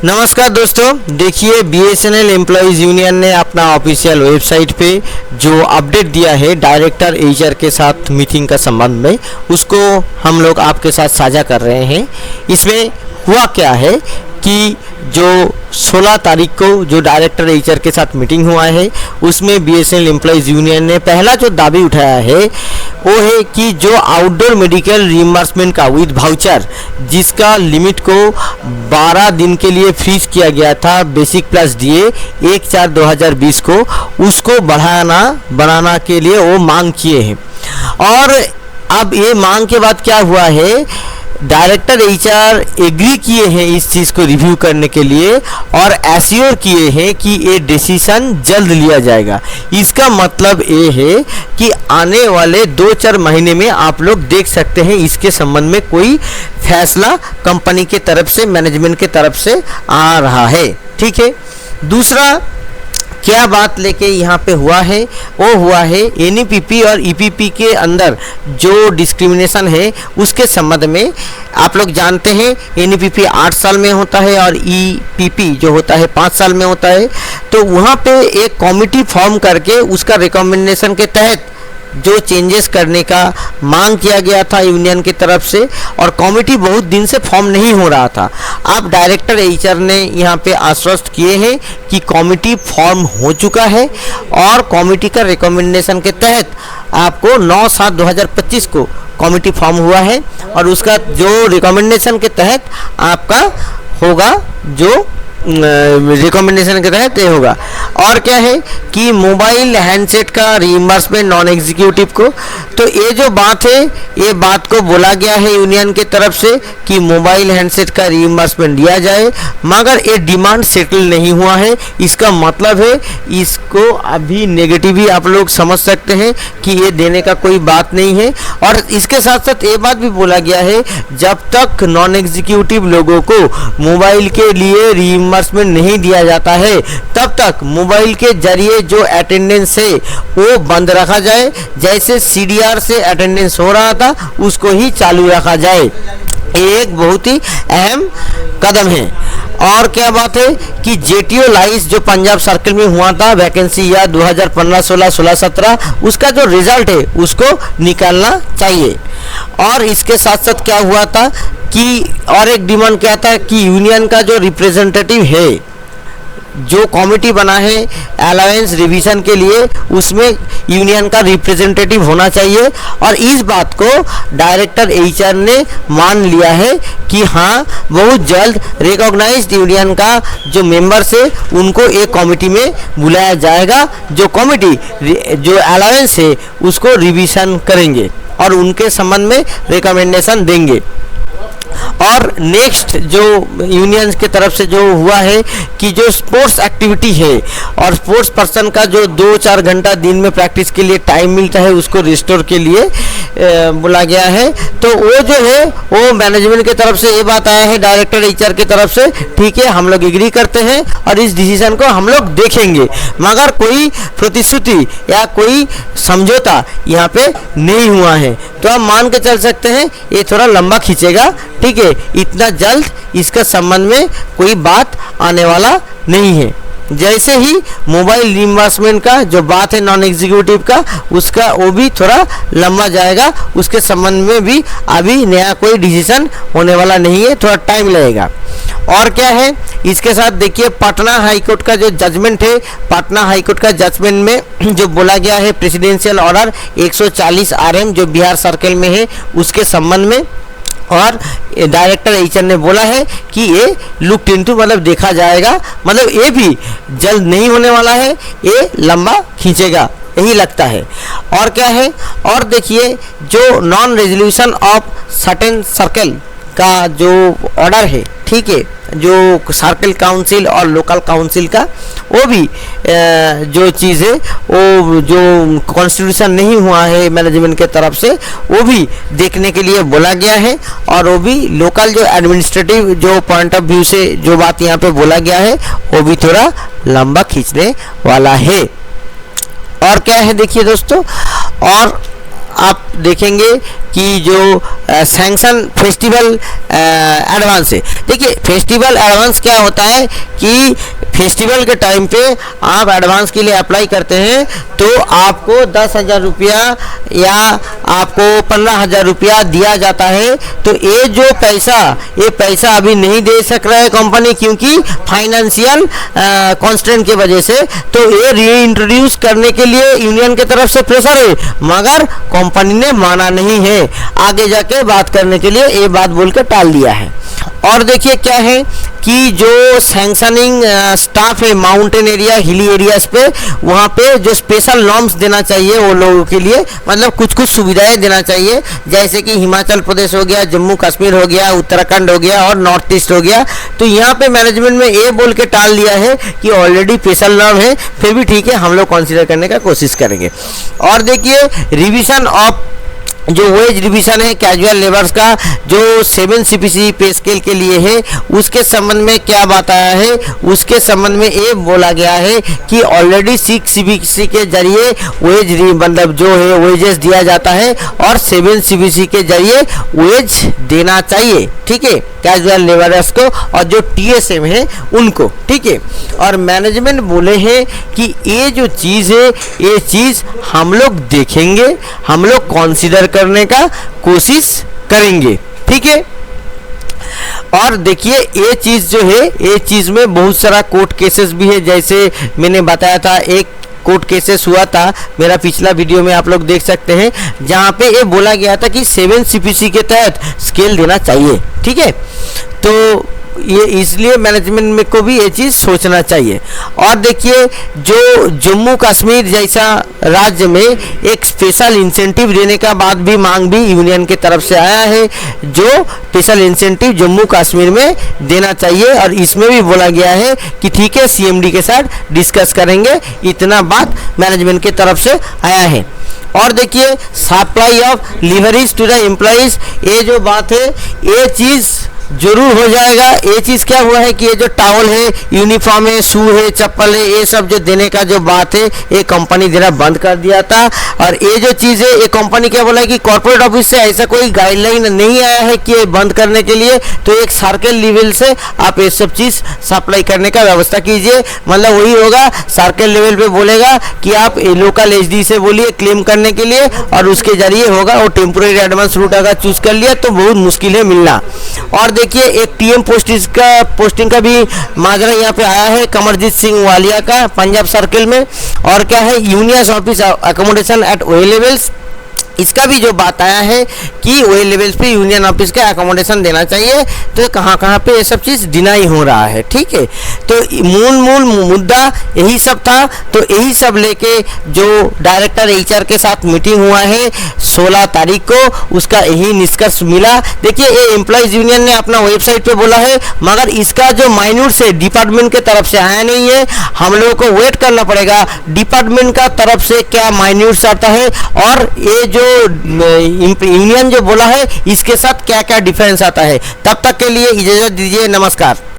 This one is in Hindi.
नमस्कार दोस्तों, देखिए बीएसएनएल एम्प्लॉयज़ यूनियन ने अपना ऑफिशियल वेबसाइट पे जो अपडेट दिया है डायरेक्टर एचआर के साथ मीटिंग का संबंध में, उसको हम लोग आपके साथ साझा कर रहे हैं। इसमें हुआ क्या है कि जो 16 तारीख को जो डायरेक्टर एचआर के साथ मीटिंग हुआ है उसमें बीएसएनएल एम्प्लॉयज़ यूनियन ने पहला जो दावी उठाया है वो है कि जो आउटडोर मेडिकल रिइंबर्समेंट का विद वाउचर जिसका लिमिट को 12 दिन के लिए फ्रीज किया गया था बेसिक प्लस डीए 1/4/2020 को, उसको बढ़ाना के लिए वो मांग किए हैं। और अब ये मांग के बाद क्या हुआ है, डायरेक्टर एचआर एग्री किए हैं इस चीज़ को रिव्यू करने के लिए और एश्योर किए हैं कि ये डिसीजन जल्द लिया जाएगा। इसका मतलब ये है कि आने वाले 2-4 महीने में आप लोग देख सकते हैं इसके संबंध में कोई फैसला कंपनी के तरफ से, मैनेजमेंट के तरफ से आ रहा है। ठीक है, दूसरा क्या बात लेके यहाँ पे हुआ है, वो हुआ है एनईपीपी और ईपीपी के अंदर जो डिस्क्रिमिनेशन है उसके संबंध में। आप लोग जानते हैं एनईपीपी 8 साल में होता है और ईपीपी जो होता है 5 साल में होता है। तो वहाँ पे एक कमिटी फॉर्म करके उसका रिकमेंडेशन के तहत जो चेंजेस करने का मांग किया गया था यूनियन की तरफ से, और कमेटी बहुत दिन से फॉर्म नहीं हो रहा था। अब डायरेक्टर एचआर ने यहाँ पे आश्वस्त किए हैं कि कमेटी फॉर्म हो चुका है और कमेटी का रिकमेंडेशन के तहत आपको 9/7/2025 को कमेटी फॉर्म हुआ है और उसका जो रिकमेंडेशन के तहत आपका होगा, जो रिकमेंडेशन के तहत ये होगा। और क्या है कि मोबाइल हैंडसेट का रीइंबर्समेंट नॉन एग्जीक्यूटिव को, तो ये जो बात है ये बात को बोला गया है यूनियन के तरफ से कि मोबाइल हैंडसेट का रीइंबर्समेंट दिया जाए, मगर ये डिमांड सेटल नहीं हुआ है। इसका मतलब है इसको अभी नेगेटिव ही आप लोग समझ सकते हैं कि ये देने का कोई बात नहीं है। और इसके साथ साथ ये बात भी बोला गया है जब तक नॉन एग्जीक्यूटिव लोगों को मोबाइल के लिए रीइंबर्समेंट नहीं दिया जाता है तब तक मोबाइल के जरिए जो अटेंडेंस है वो बंद रखा जाए, जैसे सीडीआर से अटेंडेंस हो रहा था उसको ही चालू रखा जाए। एक बहुत ही अहम कदम है। और क्या बात है कि जेटीओ लाइस जो पंजाब सर्कल में हुआ था वैकेंसी या 2015-16, 16-17 उसका जो रिजल्ट है उसको निकालना चाहिए। और इसके साथ साथ क्या हुआ था कि और एक डिमांड क्या था कि यूनियन का जो रिप्रेजेंटेटिव है, जो कमेटी बना है अलाउंस रिवीजन के लिए, उसमें यूनियन का रिप्रेजेंटेटिव होना चाहिए। और इस बात को डायरेक्टर एचआर ने मान लिया है कि हाँ बहुत जल्द रिकॉग्नाइज्ड यूनियन का जो मेंबर्स है उनको एक कमेटी में बुलाया जाएगा, जो कमेटी जो अलाउंस है उसको रिवीजन करेंगे और उनके संबंध में रिकमेंडेशन देंगे। और नेक्स्ट जो यूनियन की तरफ से जो हुआ है कि जो स्पोर्ट्स एक्टिविटी है और स्पोर्ट्स पर्सन का जो 2-4 घंटा दिन में प्रैक्टिस के लिए टाइम मिलता है उसको रिस्टोर के लिए बोला गया है। तो वो जो है वो मैनेजमेंट की तरफ से ये बात आया है डायरेक्टर एचआर की तरफ से, ठीक है हम लोग एग्री करते हैं और इस डिसीजन को हम लोग देखेंगे, मगर कोई प्रतिश्रुति या कोई समझौता यहाँ पे नहीं हुआ है। तो आप मान के चल सकते हैं ये थोड़ा लंबा खींचेगा, ठीक है, इतना जल्द इसका संबंध में कोई बात आने वाला नहीं है। जैसे ही मोबाइल रिइंबर्समेंट का जो बात है नॉन एग्जीक्यूटिव का, उसका वो भी थोड़ा लंबा जाएगा, उसके संबंध में भी अभी नया कोई डिसीजन होने वाला नहीं है, थोड़ा टाइम लगेगा। और क्या है इसके साथ देखिए पटना हाईकोर्ट का जो जजमेंट है, पटना हाईकोर्ट का जजमेंट में जो बोला गया है प्रेसिडेंशियल ऑर्डर 140 RM जो बिहार सर्कल में है उसके संबंध में, और डायरेक्टर एचआर ने बोला है कि ये लुक इनटू मतलब देखा जाएगा, मतलब ये भी जल्द नहीं होने वाला है, ये लंबा खींचेगा यही लगता है। और क्या है, और देखिए जो non resolution of certain circle का जो ऑर्डर है, ठीक है, जो सर्कल काउंसिल और लोकल काउंसिल का वो भी जो चीज़ है वो जो कॉन्स्टिट्यूशन नहीं हुआ है मैनेजमेंट के तरफ से वो भी देखने के लिए बोला गया है। और वो भी लोकल जो एडमिनिस्ट्रेटिव जो पॉइंट ऑफ व्यू से जो बात यहाँ पे बोला गया है वो भी थोड़ा लंबा खींचने वाला है। और क्या है देखिए दोस्तों, और आप देखेंगे कि जो सैंक्शन फेस्टिवल एडवांस है। देखिए फेस्टिवल एडवांस क्या होता है कि फेस्टिवल के टाइम पे आप एडवांस के लिए अप्लाई करते हैं तो आपको 10,000 रुपया या आपको 15,000 रुपया दिया जाता है। तो ये पैसा अभी नहीं दे सक रहा है कंपनी, क्योंकि फाइनेंशियल कॉन्स्टेंट की वजह से। तो ये रीइंट्रोड्यूस करने के लिए यूनियन की तरफ से प्रेशर है, मगर कंपनी ने माना नहीं है। आगे जाके बात करने के लिए ये बात बोल के टाल दिया है। और देखिए क्या है कि जो सैंक्शनिंग स्टाफ है माउंटेन एरिया, हिली एरियाज पे, वहाँ पे जो स्पेशल नॉर्म्स देना चाहिए वो लोगों के लिए, मतलब कुछ कुछ सुविधाएं देना चाहिए, जैसे कि हिमाचल प्रदेश हो गया, जम्मू कश्मीर हो गया, उत्तराखंड हो गया और नॉर्थ ईस्ट हो गया। तो यहाँ पे मैनेजमेंट में ये बोल के टाल दिया है कि ऑलरेडी स्पेशल नॉर्म है, फिर भी ठीक है हम लोग कंसिडर करने का कोशिश करेंगे। और देखिए रिविजन ऑफ जो वेज रिविजन है कैजुअल लेबर्स का, जो 7 CPC पे स्केल के लिए है, उसके संबंध में क्या बात आया है, उसके संबंध में ये बोला गया है कि ऑलरेडी 6 CPC के जरिए वेज मतलब जो है वेजेस दिया जाता है और 7 CPC के जरिए वेज देना चाहिए, ठीक है, कैजुअल लेबरर्स को और जो TSM है उनको, ठीक है। और मैनेजमेंट बोले हैं कि ये जो चीज़ है ये चीज़ हम लोग देखेंगे, हम लोग कंसीडर करने का कोशिश करेंगे, ठीक है। और देखिए ये चीज़ जो है ये चीज़ में बहुत सारा कोर्ट केसेस भी है, जैसे मैंने बताया था एक कोर्ट केसेस हुआ था मेरा पिछला वीडियो में, आप लोग देख सकते हैं, जहाँ पे ये बोला गया था कि 7 CPC के तहत स्केल देना चाहिए, ठीक है। तो ये इसलिए मैनेजमेंट में को भी ये चीज़ सोचना चाहिए। और देखिए जो जम्मू कश्मीर जैसा राज्य में एक स्पेशल इंसेंटिव देने का बात भी मांग भी यूनियन की तरफ से आया है, जो स्पेशल इंसेंटिव जम्मू कश्मीर में देना चाहिए। और इसमें भी बोला गया है कि ठीक है CMD के साथ डिस्कस करेंगे, इतना बात मैनेजमेंट की तरफ से आया है। और देखिए supply of liveries to the employees, ये जो बात है ये चीज़ जरूर हो जाएगा। ये चीज़ क्या हुआ है कि ये जो टावल है, यूनिफॉर्म है, शू है, चप्पल है, ये सब जो देने का जो बात है ये कंपनी देना बंद कर दिया था। और ये जो चीज़ है ये कंपनी क्या बोला है कि कॉर्पोरेट ऑफिस से ऐसा कोई गाइडलाइन नहीं आया है कि ये बंद करने के लिए, तो एक सर्कल लेवल से आप ये सब चीज़ सप्लाई करने का व्यवस्था कीजिए। मतलब वही होगा, सर्कल लेवल पे बोलेगा कि आप लोकल HD से बोलिए क्लेम करने के लिए, और उसके जरिए होगा। वो टेम्पोरेरी एडवांस रूट अगर चूज कर लिया तो बहुत मुश्किल है मिलना। और देखिए एक TM पोस्टिंग का भी माजरा यहाँ पे आया है कमरजीत सिंह वालिया का पंजाब सर्किल में। और क्या है union office accommodation at bay levels, इसका भी जो बात आया है कि वे लेवल्स पे यूनियन ऑफिस के अकोमोडेशन देना चाहिए। तो कहाँ कहाँ पे ये सब चीज़ डिनाई हो रहा है, ठीक है। तो मूल मुद्दा यही सब था। तो यही सब लेके जो डायरेक्टर HR के साथ मीटिंग हुआ है 16 तारीख को, उसका यही निष्कर्ष मिला। देखिए ये एम्प्लॉयज़ यूनियन ने अपना वेबसाइट पे बोला है, मगर इसका जो माइन्यूट से डिपार्टमेंट के तरफ से आया नहीं है। हम लोगों को वेट करना पड़ेगा डिपार्टमेंट का तरफ से क्या माइन्यूट्स आता है और ये जो यूनियन जो बोला है इसके साथ क्या क्या डिफरेंस आता है। तब तक के लिए इजाज़त दीजिए, नमस्कार।